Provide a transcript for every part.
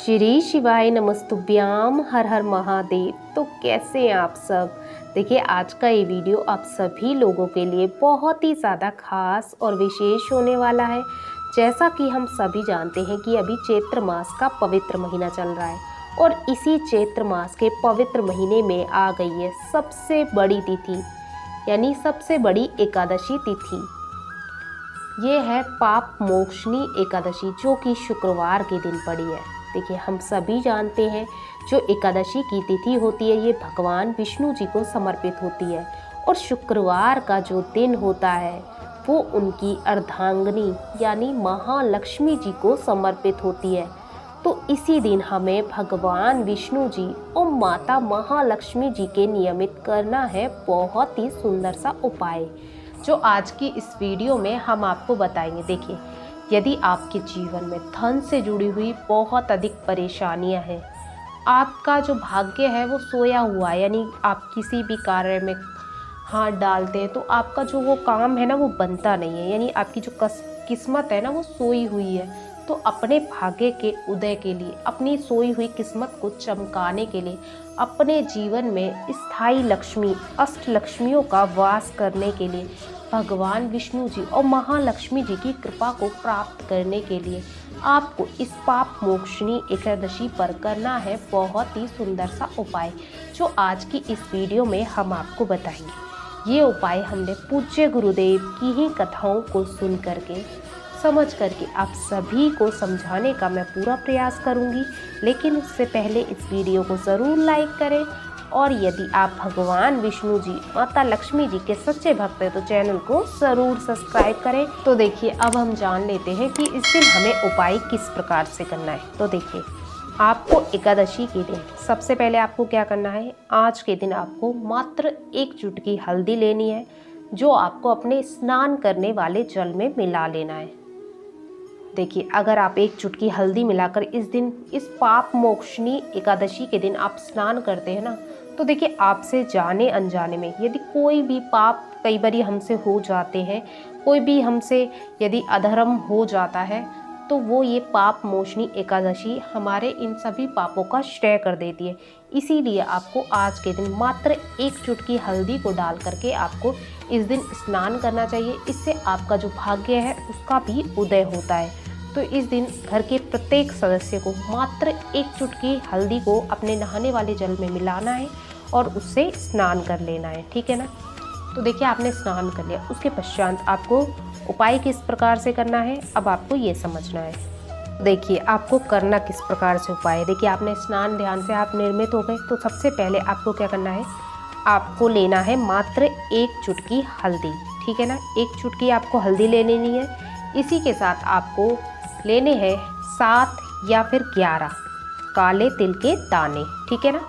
श्री शिवाय नमस्तुभ्याम, हर हर महादेव। तो कैसे हैं आप सब। देखिए, आज का ये वीडियो आप सभी लोगों के लिए बहुत ही ज़्यादा खास और विशेष होने वाला है। जैसा कि हम सभी जानते हैं कि अभी चैत्र मास का पवित्र महीना चल रहा है और इसी चैत्र मास के पवित्र महीने में आ गई है सबसे बड़ी तिथि, यानी सबसे बड़ी एकादशी तिथि। ये है पाप मोक्षनी एकादशी, जो कि शुक्रवार के दिन पड़ी है। देखिए, हम सभी जानते हैं जो एकादशी की तिथि होती है ये भगवान विष्णु जी को समर्पित होती है और शुक्रवार का जो दिन होता है वो उनकी अर्धांगिनी यानी महालक्ष्मी जी को समर्पित होती है। तो इसी दिन हमें भगवान विष्णु जी और माता महालक्ष्मी जी के नियमित करना है बहुत ही सुंदर सा उपाय, जो आज की इस वीडियो में हम आपको बताएंगे। देखिए, यदि आपके जीवन में धन से जुड़ी हुई बहुत अधिक परेशानियां हैं, आपका जो भाग्य है वो सोया हुआ है, यानी आप किसी भी कार्य में हाथ डालते हैं तो आपका जो वो काम है ना वो बनता नहीं है, यानी आपकी जो किस्मत है ना वो सोई हुई है। तो अपने भाग्य के उदय के लिए, अपनी सोई हुई किस्मत को चमकाने के लिए, अपने जीवन में स्थायी लक्ष्मी अष्ट लक्ष्मियों का वास करने के लिए, भगवान विष्णु जी और महालक्ष्मी जी की कृपा को प्राप्त करने के लिए आपको इस पाप मोक्षनी एकादशी पर करना है बहुत ही सुंदर सा उपाय, जो आज की इस वीडियो में हम आपको बताएंगे। ये उपाय हमने पूज्य गुरुदेव की ही कथाओं को सुन करके समझ करके आप सभी को समझाने का मैं पूरा प्रयास करूंगी। लेकिन उससे पहले इस वीडियो को ज़रूर लाइक करें और यदि आप भगवान विष्णु जी माता लक्ष्मी जी के सच्चे भक्त हैं तो चैनल को ज़रूर सब्सक्राइब करें। तो देखिए, अब हम जान लेते हैं कि इस दिन हमें उपाय किस प्रकार से करना है। तो देखिए, आपको एकादशी के दिन सबसे पहले आपको क्या करना है। आज के दिन आपको मात्र एक चुटकी हल्दी लेनी है, जो आपको अपने स्नान करने वाले जल में मिला लेना है। देखिए, अगर आप एक चुटकी हल्दी मिलाकर इस दिन इस पाप मोक्षनी एकादशी के दिन आप स्नान करते हैं ना, तो देखिए आपसे जाने अनजाने में यदि कोई भी पाप कई बार हमसे हो जाते हैं, कोई भी हमसे यदि अधर्म हो जाता है, तो वो ये पाप मोक्षनी एकादशी हमारे इन सभी पापों का क्षय कर देती है। इसीलिए आपको आज के दिन मात्र एक चुटकी हल्दी को डाल करके आपको इस दिन स्नान करना चाहिए। इससे आपका जो भाग्य है उसका भी उदय होता है। तो इस दिन घर के प्रत्येक सदस्य को मात्र एक चुटकी हल्दी को अपने नहाने वाले जल में मिलाना है और उससे स्नान कर लेना है, ठीक है ना। तो देखिए, आपने स्नान कर लिया, उसके पश्चात आपको उपाय किस प्रकार से करना है अब आपको ये समझना है। देखिए, आपको करना किस प्रकार से उपाय है। देखिए, आपने स्नान ध्यान से आप निर्मित हो गए, तो सबसे पहले आपको क्या करना है, आपको लेना है मात्र एक चुटकी हल्दी, ठीक है ना। एक चुटकी आपको हल्दी ले लेनी है। इसी के साथ आपको लेने हैं 7 या फिर 11 काले तिल के दाने, ठीक है ना।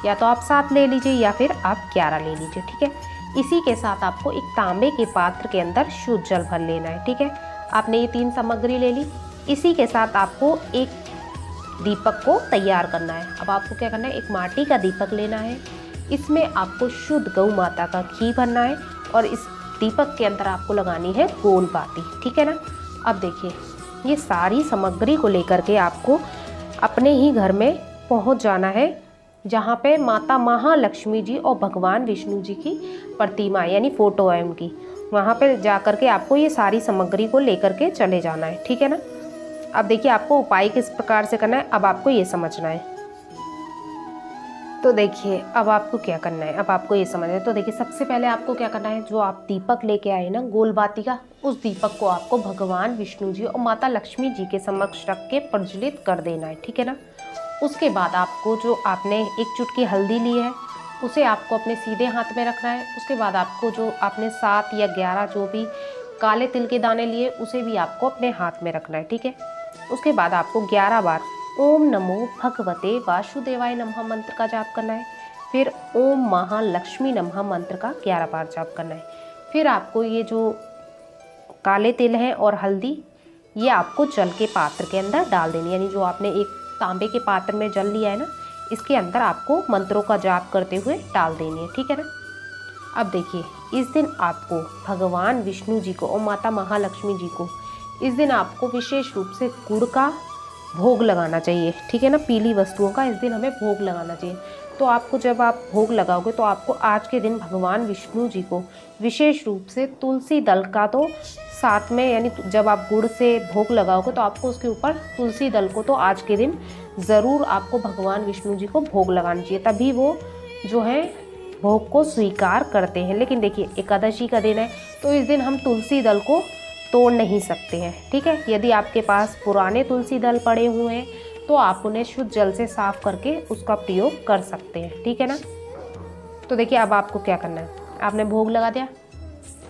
या तो आप 7 ले लीजिए या फिर आप 11 ले लीजिए, ठीक है। इसी के साथ आपको एक तांबे के पात्र के अंदर शुद्ध जल भर लेना है, ठीक है। आपने ये 3 सामग्री ले ली। इसी के साथ आपको एक दीपक को तैयार करना है। अब आपको क्या करना है, एक माटी का दीपक लेना है। इसमें आपको शुद्ध गौ माता का घी भरना है और इस दीपक के अंदर आपको लगानी है गोल बाती, ठीक है ना। अब देखिए, ये सारी सामग्री को लेकर के आपको अपने ही घर में पहुंच जाना है, जहाँ पे माता महालक्ष्मी जी और भगवान विष्णु जी की प्रतिमा यानी फोटो है उनकी। वहाँ पे जा कर के आपको ये सारी सामग्री को लेकर के चले जाना है, ठीक है ना। अब देखिए, आपको उपाय किस प्रकार से करना है अब आपको ये समझना है। तो देखिए, अब आपको क्या करना है, अब आपको ये समझना है। तो देखिए, सबसे पहले आपको क्या करना है, जो आप दीपक लेके आए ना गोल बाती का, उस दीपक को आपको भगवान विष्णु जी और माता लक्ष्मी जी के समक्ष रख के प्रज्वलित कर देना है, ठीक है ना। उसके बाद आपको जो आपने एक चुटकी हल्दी ली है उसे आपको अपने सीधे हाथ में रखना है। उसके बाद आपको जो आपने 7 या 11 जो भी काले तिल के दाने लिए उसे भी आपको अपने हाथ में रखना है, ठीक है। उसके बाद आपको 11 बार ओम नमो भगवते वासुदेवाय नमः मंत्र का जाप करना है। फिर ओम महालक्ष्मी नमः मंत्र का 11 बार जाप करना है। फिर आपको ये जो काले तिल हैं और हल्दी, ये आपको जल के पात्र के अंदर डाल देनी, यानी जो आपने एक तांबे के पात्र में जल लिया है ना, इसके अंदर आपको मंत्रों का जाप करते हुए डाल देनी है, ठीक है ना। अब देखिए, इस दिन आपको भगवान विष्णु जी को और माता महालक्ष्मी जी को इस दिन आपको विशेष रूप से गुड़ का भोग लगाना चाहिए, ठीक है ना। पीली वस्तुओं का इस दिन हमें भोग लगाना चाहिए। तो आपको जब आप भोग लगाओगे तो आपको आज के दिन भगवान विष्णु जी को विशेष रूप से तुलसी दल का तो साथ में, यानी जब आप गुड़ से भोग लगाओगे तो आपको उसके ऊपर तुलसी दल को तो आज के दिन ज़रूर आपको भगवान विष्णु जी को भोग लगाना चाहिए, तभी वो जो है भोग को स्वीकार करते हैं। लेकिन देखिए एकादशी का दिन है तो इस दिन हम तुलसी दल को तोड़ नहीं सकते हैं, ठीक है। यदि आपके पास पुराने तुलसी दल पड़े हुए हैं तो आप उन्हें शुद्ध जल से साफ करके उसका प्रयोग कर सकते हैं, ठीक है ना। तो देखिए अब आपको क्या करना है, आपने भोग लगा दिया,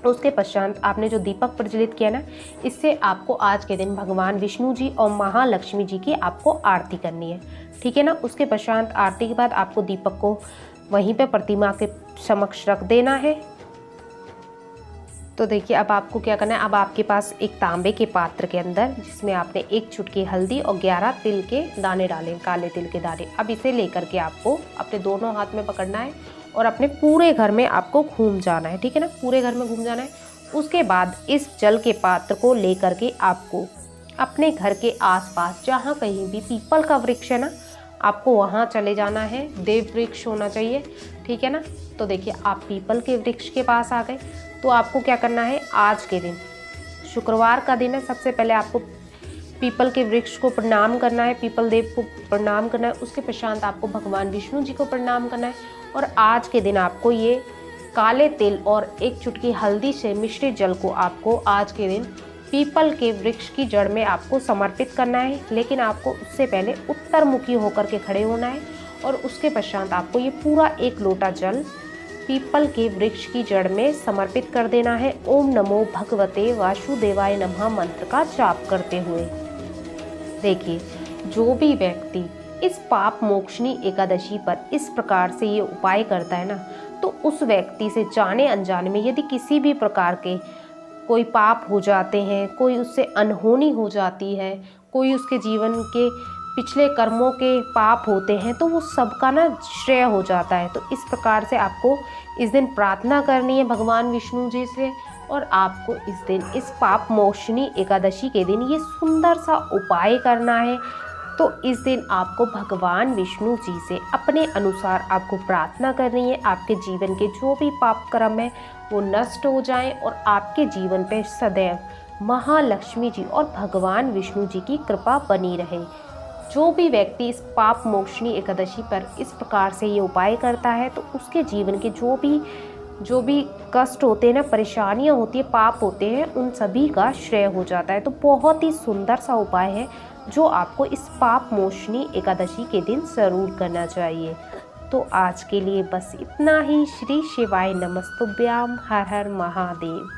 उसके पश्चात आपने जो दीपक प्रज्वलित किया ना, इससे आपको आज के दिन भगवान विष्णु जी और महालक्ष्मी जी की आपको आरती करनी है, ठीक है ना। उसके पश्चात आरती के बाद आपको दीपक को वहीं पे प्रतिमा के समक्ष रख देना है। तो देखिए अब आपको क्या करना है, अब आपके पास एक तांबे के पात्र के अंदर जिसमें आपने 1 चुटकी हल्दी और 11 तिल के दाने डाले, काले तिल के दाने। अब इसे लेकर के आपको अपने दोनों हाथ में पकड़ना है और अपने पूरे घर में आपको घूम जाना है, ठीक है ना, पूरे घर में घूम जाना है। उसके बाद इस जल के पात्र को लेकर के आपको अपने घर के आसपास जहाँ कहीं भी पीपल का वृक्ष है ना, आपको वहाँ चले जाना है। देव वृक्ष होना चाहिए, ठीक है ना। तो देखिए आप पीपल के वृक्ष के पास आ गए, तो आपको क्या करना है, आज के दिन शुक्रवार का दिन है, सबसे पहले आपको पीपल के वृक्ष को प्रणाम करना है, पीपल देव को प्रणाम करना है। उसके पश्चात आपको भगवान विष्णु जी को प्रणाम करना है और आज के दिन आपको ये काले तिल और 1 चुटकी हल्दी से मिश्रित जल को आपको आज के दिन पीपल के वृक्ष की जड़ में आपको समर्पित करना है। लेकिन आपको उससे पहले उत्तरमुखी होकर के खड़े होना है और उसके पश्चात आपको ये पूरा 1 लोटा जल पीपल के वृक्ष की जड़ में समर्पित कर देना है। ओम नमो भगवते वासुदेवाय नमः मंत्र का जाप करते हुए। देखिए जो भी व्यक्ति इस पाप मोक्षनी एकादशी पर इस प्रकार से ये उपाय करता है ना, तो उस व्यक्ति से जाने अनजाने में यदि किसी भी प्रकार के कोई पाप हो जाते हैं, कोई उससे अनहोनी हो जाती है, कोई उसके जीवन के पिछले कर्मों के पाप होते हैं, तो वो सबका ना श्रेय हो जाता है। तो इस प्रकार से आपको इस दिन प्रार्थना करनी है भगवान विष्णु जी से और आपको इस दिन इस पाप मोक्षनी एकादशी के दिन ये सुंदर सा उपाय करना है। तो इस दिन आपको भगवान विष्णु जी से अपने अनुसार आपको प्रार्थना करनी है, आपके जीवन के जो भी पाप कर्म है वो नष्ट हो जाएं और आपके जीवन पे सदैव महालक्ष्मी जी और भगवान विष्णु जी की कृपा बनी रहे। जो भी व्यक्ति इस पाप मोक्षनी एकादशी पर इस प्रकार से ये उपाय करता है तो उसके जीवन के जो भी कष्ट होते हैं ना, परेशानियां होती है, पाप होते हैं, उन सभी का श्रेय हो जाता है। तो बहुत ही सुंदर सा उपाय है जो आपको इस पाप मोक्षनी एकादशी के दिन जरूर करना चाहिए। तो आज के लिए बस इतना ही। श्री शिवाय नमस्तुभ्याम। हर हर महादेव।